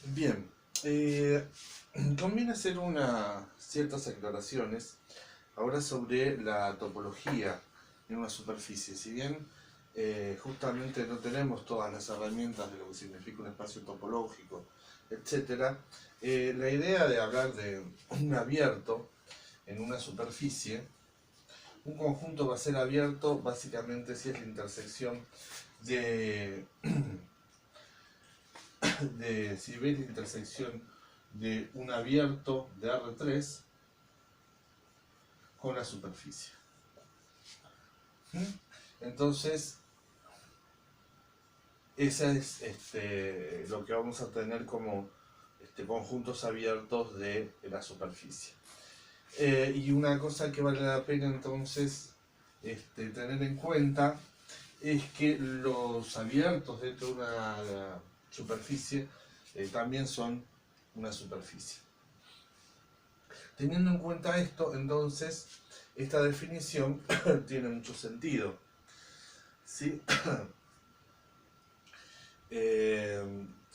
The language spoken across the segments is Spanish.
Bien, conviene hacer ciertas aclaraciones ahora sobre la topología en una superficie. Si bien justamente no tenemos todas las herramientas de lo que significa un espacio topológico, etc., la idea de hablar de un abierto en una superficie, un conjunto va a ser abierto básicamente si es la intersección de si ves la intersección de un abierto de R3 con la superficie. Entonces, esa es lo que vamos a tener como conjuntos abiertos de la superficie. Y una cosa que vale la pena entonces tener en cuenta es que los abiertos dentro de una superficie también son una superficie. Teniendo en cuenta esto, entonces, esta definición tiene mucho sentido. ¿Sí?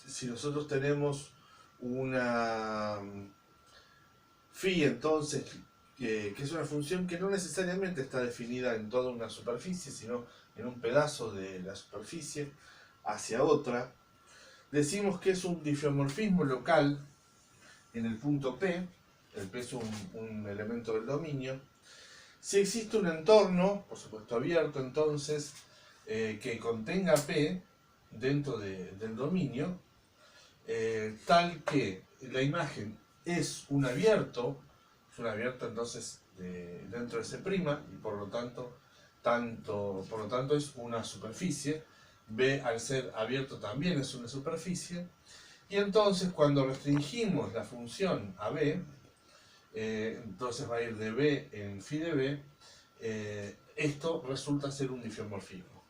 Si nosotros tenemos una phi, entonces, que es una función que no necesariamente está definida en toda una superficie, sino en un pedazo de la superficie hacia otra, decimos que es un diffeomorfismo local en el punto P. El P es un elemento del dominio. Si existe un entorno, por supuesto abierto, entonces, que contenga P dentro del dominio, tal que la imagen es un abierto entonces dentro de C' y por lo tanto es una superficie. B al ser abierto también es una superficie. Y entonces cuando restringimos la función a B, entonces va a ir de B en phi de B, esto resulta ser un diffeomorfismo.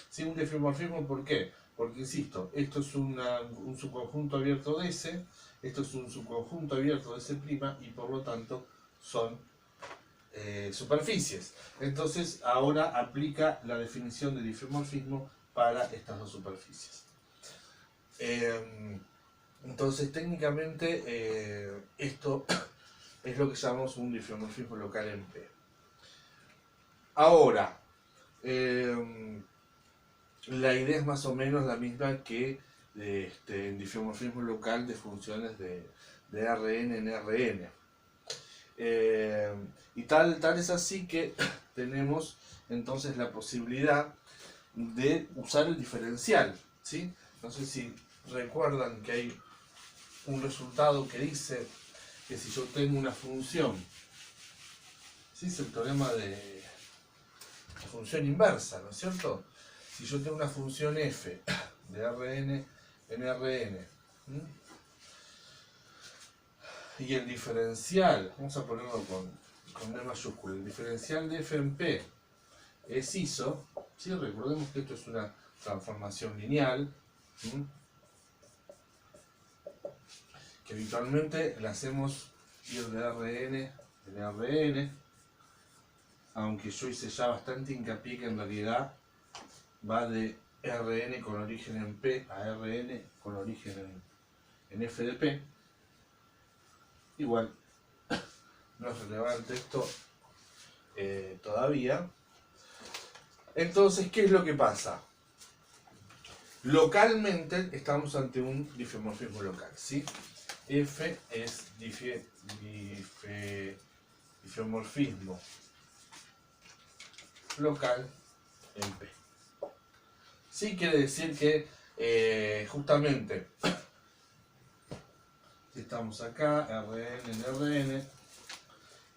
¿Sí? Un diffeomorfismo, ¿por qué? Porque, insisto, esto es un subconjunto abierto de S, esto es un subconjunto abierto de S' y por lo tanto son superficies. Entonces ahora aplica la definición de diffeomorfismo para estas dos superficies. Entonces técnicamente esto es lo que llamamos un diffeomorfismo local en P. Ahora, la idea es más o menos la misma que en diffeomorfismo local de funciones de Rn en Rn. Y tal es así que tenemos entonces la posibilidad de usar el diferencial, ¿sí? No sé si recuerdan que hay un resultado que dice que si yo tengo una función, ¿sí? Es el teorema de la función inversa, ¿no es cierto? Si yo tengo una función f de Rn en Rn, y el diferencial, vamos a ponerlo con D mayúscula, el diferencial de f en p es iso, ¿sí? Recordemos que esto es una transformación lineal, que habitualmente la hacemos ir de Rn en Rn, aunque yo hice ya bastante hincapié que en realidad va de Rn con origen en P a Rn con origen en f de P. Igual no es relevante esto todavía. Entonces, ¿qué es lo que pasa? Localmente estamos ante un diffeomorfismo local, ¿sí? F es diffeomorfismo local en P. Sí quiere decir que justamente si estamos acá, Rn en Rn,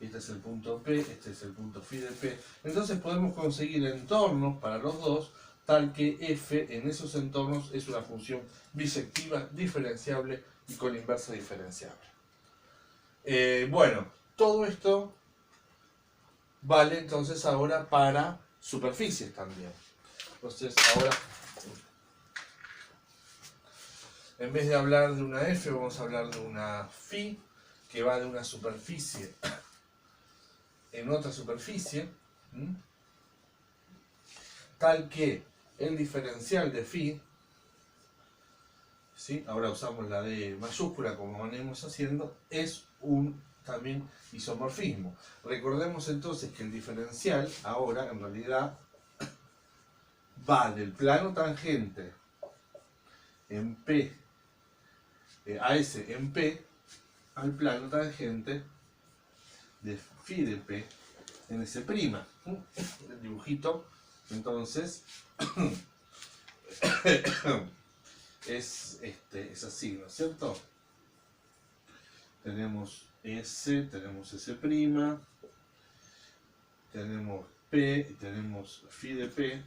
este es el punto P, este es el punto phi de P, entonces podemos conseguir entornos para los dos, tal que f en esos entornos es una función bisectiva, diferenciable y con inversa diferenciable. Bueno, todo esto vale entonces ahora para superficies también. Entonces ahora, en vez de hablar de una f, vamos a hablar de una phi, que va de una superficie en otra superficie, tal que el diferencial de phi ¿sí? Ahora usamos la D mayúscula como venimos haciendo, es un también isomorfismo. Recordemos entonces que el diferencial ahora en realidad va del plano tangente en P, a ese en P, al plano tangente de phi de P en S'. El dibujito, entonces, es así, ¿no es cierto? Tenemos S, tenemos S', tenemos P y tenemos phi de P,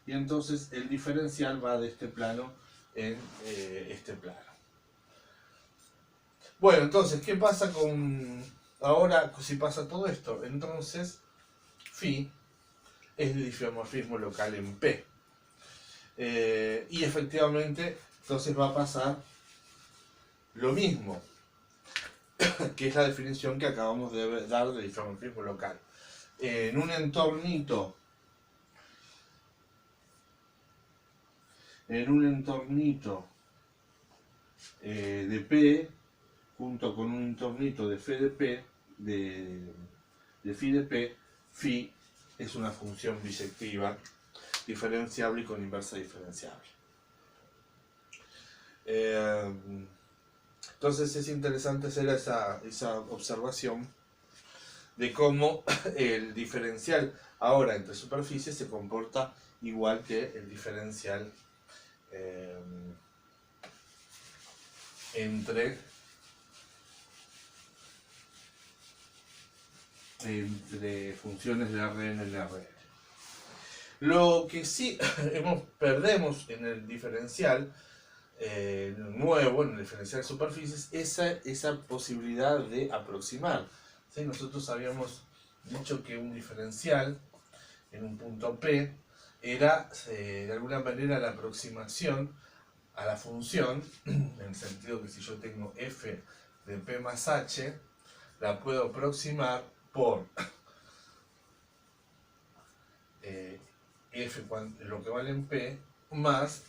y entonces el diferencial va de este plano en este plano. Bueno, entonces, ¿qué pasa con ahora si pasa todo esto? Entonces, phi es el isomorfismo local en P. Y efectivamente, entonces va a pasar lo mismo, que es la definición que acabamos de dar del isomorfismo local. En un entornito de P, junto con un entornito de phi de P, de phi de P, phi es una función bisectiva, diferenciable y con inversa diferenciable. Entonces es interesante hacer esa observación de cómo el diferencial ahora entre superficies se comporta igual que el diferencial entre funciones de Rn y Rn. Lo que sí perdemos en el diferencial nuevo, en el diferencial de superficies, esa posibilidad de aproximar. ¿Sí? Nosotros habíamos dicho que un diferencial en un punto P era de alguna manera la aproximación a la función, en el sentido que si yo tengo f de P más h, la puedo aproximar por f lo que vale en P más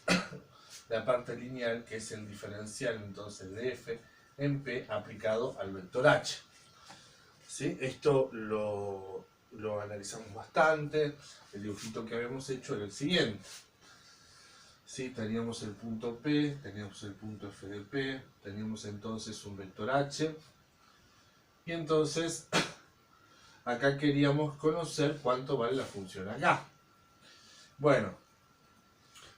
la parte lineal, que es el diferencial entonces de f en P aplicado al vector h. ¿Sí? Esto lo analizamos bastante. El dibujito que habíamos hecho era el siguiente. ¿Sí? Teníamos el punto P, teníamos el punto f de P, teníamos entonces un vector h, y entonces acá queríamos conocer cuánto vale la función acá. Bueno,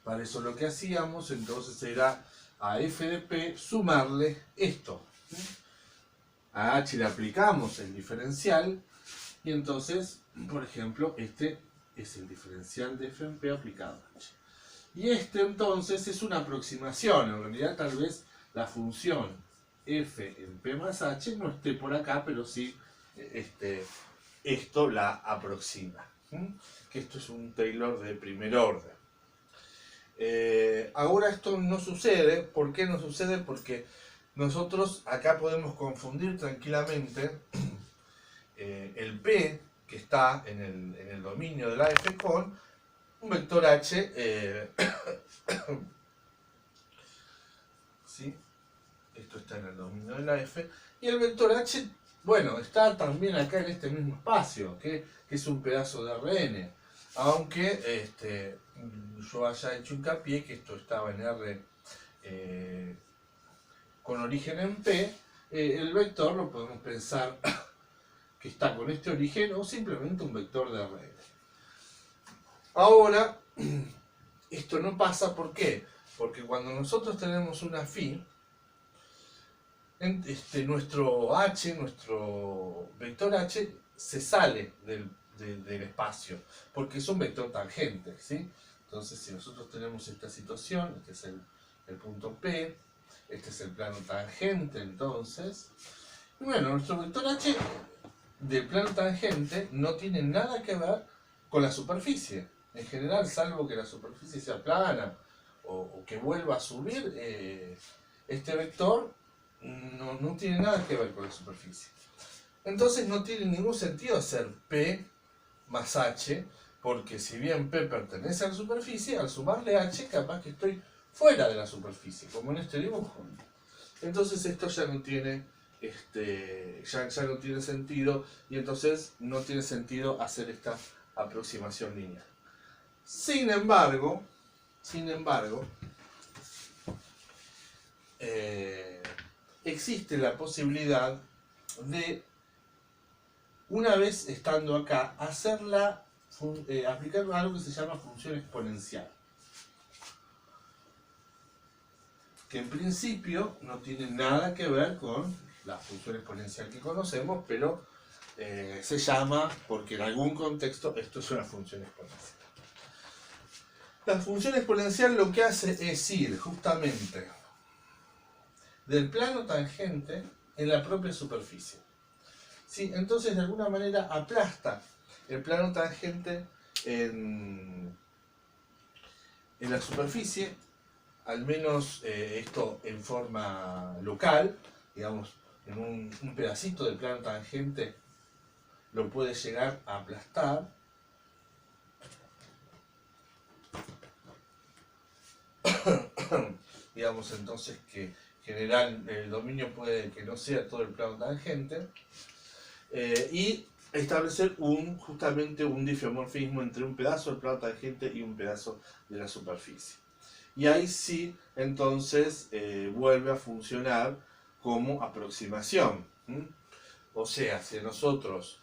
para eso lo que hacíamos entonces era a f de P sumarle esto. A h le aplicamos el diferencial, y entonces, por ejemplo, este es el diferencial de f en P aplicado a h. Y este entonces es una aproximación. En realidad tal vez la función f en P más h no esté por acá, pero sí esto la aproxima. Que esto es un Taylor de primer orden. Ahora esto no sucede. ¿Por qué no sucede? Porque nosotros acá podemos confundir tranquilamente el P que está en el dominio de la f con un vector h. ¿Sí? Esto está en el dominio de la f, y el vector h, bueno, está también acá en este mismo espacio, que es un pedazo de Rn, aunque yo haya hecho hincapié que esto estaba en R con origen en P. El vector lo podemos pensar que está con este origen o simplemente un vector de Rn. Ahora, esto no pasa, ¿por qué? Porque cuando nosotros tenemos una phi, nuestro h, nuestro vector h, se sale del espacio, porque es un vector tangente, ¿sí? Entonces, si nosotros tenemos esta situación, este es el punto P, este es el plano tangente, entonces, y bueno, nuestro vector h del plano tangente no tiene nada que ver con la superficie. En general, salvo que la superficie sea plana o que vuelva a subir, este vector no tiene nada que ver con la superficie. Entonces no tiene ningún sentido hacer P más H, porque si bien P pertenece a la superficie, al sumarle H, capaz que estoy fuera de la superficie, como en este dibujo. Entonces esto ya no tiene, ya no tiene sentido, y entonces no tiene sentido hacer esta aproximación lineal. Sin embargo, existe la posibilidad de, una vez estando acá, aplicar algo que se llama función exponencial. Que en principio no tiene nada que ver con la función exponencial que conocemos, pero se llama, porque en algún contexto esto es una función exponencial. La función exponencial lo que hace es ir justamente del plano tangente en la propia superficie. ¿Sí? Entonces de alguna manera aplasta el plano tangente en la superficie, al menos esto en forma local, digamos, en un pedacito del plano tangente lo puede llegar a aplastar. Digamos entonces que general el dominio puede que no sea todo el plano tangente, y establecer justamente un difeomorfismo entre un pedazo del plano tangente y un pedazo de la superficie. Y ahí sí, entonces, vuelve a funcionar como aproximación. O sea, si nosotros,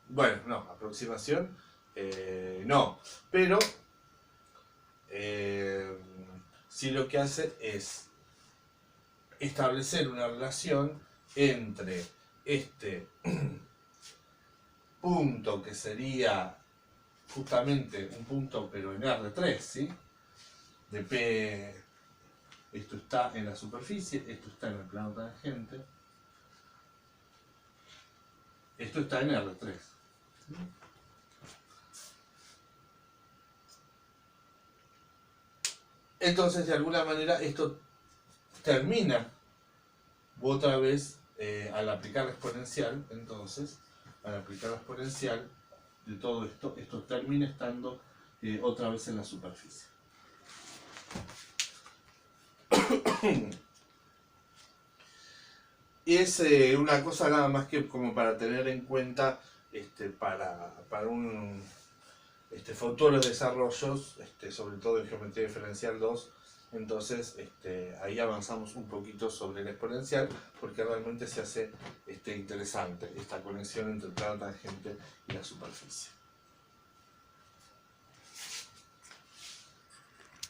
bueno, no, aproximación, no, pero sí lo que hace es establecer una relación entre este punto que sería justamente un punto pero en R3, ¿sí? De P, esto está en la superficie, esto está en el plano tangente, esto está en R3. Entonces, de alguna manera, esto termina otra vez al aplicar la exponencial. Entonces, al aplicar la exponencial de todo esto, esto termina estando otra vez en la superficie. Es una cosa nada más que como para tener en cuenta para un futuros desarrollos, sobre todo en geometría diferencial 2. Entonces ahí avanzamos un poquito sobre la exponencial, porque realmente se hace interesante esta conexión entre el plano tangente y la superficie.